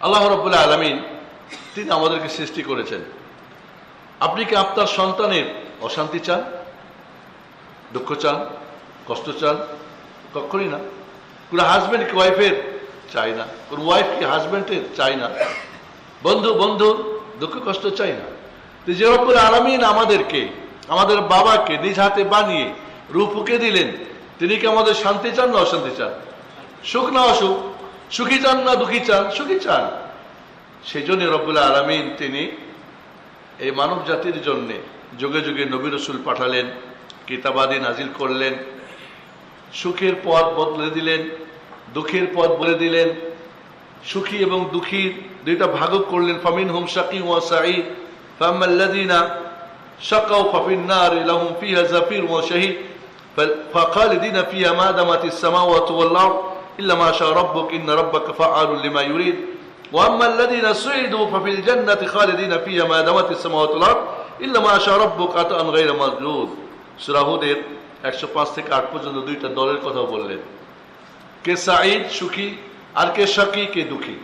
আল্লাহ রাব্বুল আলামিন তিনি আমাদেরকে সৃষ্টি করেছেন। আপনি কি আপনার সন্তানের অশান্তি চান, দুঃখ চান, কষ্ট চান? কখনই না। কোন হাজবেন্ড কি ওয়াইফের চাই না, কোন ওয়াইফ কি হাজবেন্ডের চাই না, বন্ধু বন্ধুর দুঃখ কষ্ট চাই না। তো যে রব্বুল আলামিন আমাদেরকে, আমাদের বাবাকে নিজ হাতে বানিয়ে রূপকে দিলেন, তিনি কি আমাদের শান্তি চান না অশান্তি চান, সুখ না অসুখ, সুখী চান না দুঃখী চান? সুখী চান। সেই জন্য রব্বুল আলামিন তিনি এই মানব জাতির জন্য যুগে যুগে নবী রাসূল পাঠালেন, কিতাবাদি নাজিল করলেন, সুখের পথ বদলে দিলেন, দুঃখের পথ বলে দিলেন, সুখী এবং দুঃখীর দুইটা ভাগ করলেন। ফামিনহুম শাকী ওয়া সাঈদ ফাআম্মাল্লাযীনা শাকাউ ফাফিন নারি লাহুম ফিহা জাফির ওয়া শাহীদ ফাখালিদিনা ফিহা মা দামাতিস সামাওয়াতু ওয়াল আরদ ইল্লা মা শা রাব্বুক ইন্না রাব্বাকা ফাআলুল লিমা ইউরিদ ওয়া আম্মাল্লাযীনা সুঈদু ফাফিল জান্নাতি খালিদিনা ফিহা মা দামাতিস সামাওয়াতু ওয়াল আরদ ইল্লা মা শা রাব্বুক আতাআন গায়রা মাজদুদ। সূরা হুদের 105 থেকে 8 পর্যন্ত দুইটা দলের কথা বললেন। কে সাঈদ সুখী, আর কে শাকী কে দুঃখী।